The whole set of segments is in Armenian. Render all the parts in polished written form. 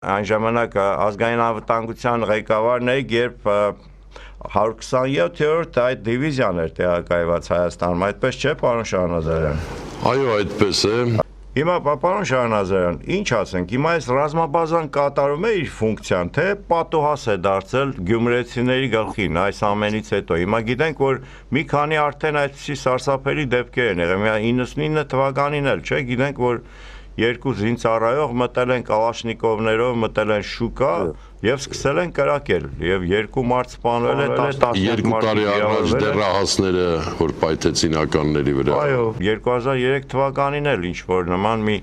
Այն ժամանակ ազգային անվտանգության ղեկավարն էի, երբ 127-րդ այդ դիվիզիան էր տեղակայված Հայաստանում, այդպես չէ, պարոն Շահնազարյան։ Այո, այդպես է։ Հիմա պարոն Շահնազարյան, ինչ ասենք, հիմա այս ռազմաբազան կատարում է իր ֆունկցիան, թե պատոհաս է դարձել գյումրեցիների գլխին այս ամենից հետո։ Հիմա գիտենք, որ մի քանի արդեն այդպիսի սարսափելի դեպքեր են եղել, 99 թվականին էլ, չէ, գիտենք, որ երկու զինծառայող մտել են կալաշնիկովներով, մտել են շուկա եւ սկսել են կրակել եւ երկու մարդ սպանվել է 12 տարի առաջ դեռահասները որ պայթեցին ականների վրա։ Այո, 2003 թվականին էլ ինչ որ նման մի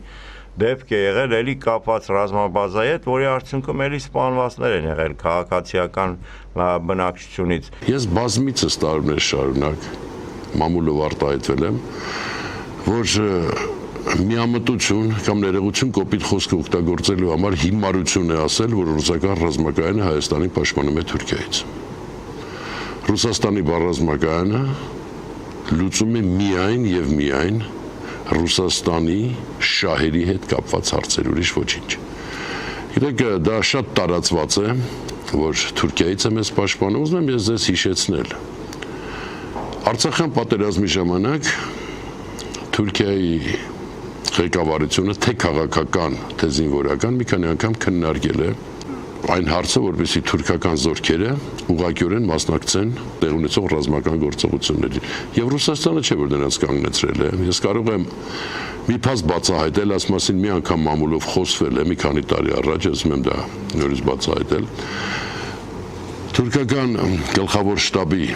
դեպք է եղել, էլի կապված ռազմաբազայի հետ, որի արդյունքում էլի սպանվածներ են եղել քաղաքացիական բնակչությունից։ Ես բազմիցս տարիներ շարունակ մամուլով արտահայտվել եմ, որ միամտություն կամ ներողություն կոպիտ խոսքը օգտագործելու համար հիմարություն է ասել, որ ռուսական ռազմակայանը Հայաստանին պաշտպանում է Թուրքիայից։ Ռուսաստանի ռազմակայանը լուծում է միայն եւ միայն Ռուսաստանի շահերի հետ կապված հարցեր, ուրիշ ոչինչ։ Գիտեք, դա շատ տարածված է, որ Թուրքիայից է մեզ պաշտպանում, ուզում եմ ես ձեզ հիշեցնել։ Արցախյան պատերազմի ժամանակ Թուրքիայի ղեկավարությունը թե քաղաքական, թե զինվորական մի քանի անգամ քննարկել է այն հարցը, որպեսզի թուրքական զորքերը ուղղակիորեն մասնակցեն տեղ ունեցող ռազմական գործողություններին։ Եվ Ռուսաստանը չէ որ դրանց կանգնեցրել է։ Ես կարող եմ մի փաստ բացահայտել, այս մասին մի անգամ մամուլով խոսվել է մի քանի տարի առաջ, ասում եմ դա նորից բացահայտել։ Թուրքական գլխավոր շտաբի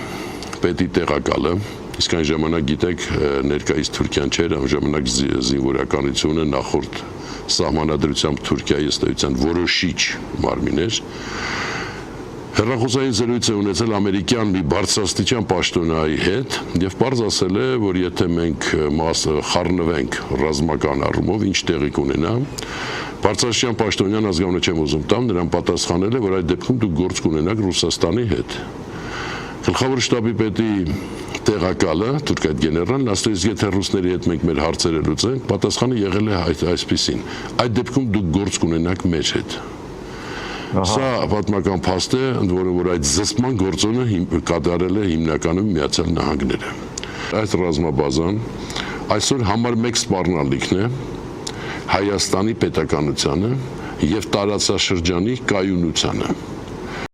պետի տեղակալը իսկ այն ժամանակ գիտեք ներկայիս Թուրքիան չէր, այն ժամանակ զինվորականությունը նախորդ սահմանադրությամբ Թուրքիայի ըստ էության որոշիչ մարմին էր։ Հեռախոսային զրույց է ունեցել ամերիկյան մի բարձրաստիճան պաշտոնյայի հետ եւ պարզ ասել է, որ եթե մենք խառնվենք ռազմական առումով, ինչ տեղի կունենա, բարձրաստիճան պաշտոնյան ազգանունը չեմ ուզում տամ, նրան պատասխանել է, որ այդ դեպքում դուք գործ կունենաք Ռուսաստանի հետ։ Գլխավոր շտաբի պետի տեղակալը, թուրք այդ գեներալն ասել է, եթե ռուսների հետ մենք մեր հարցերը լուծենք, պատասխանը եղել է այսպիսին. այդ դեպքում դուք գործ կունենաք մեր հետ։ Սա պատմական փաստ է, ընդ որում որ այդ զսպման գործոնը կատարել է հիմնականում Միացյալ Նահանգները։ Այս ռազմաբազան այսօր համար 1 սպառնալիքն է Հայաստանի պետականությանը եւ տարածաշրջանի կայունությանը։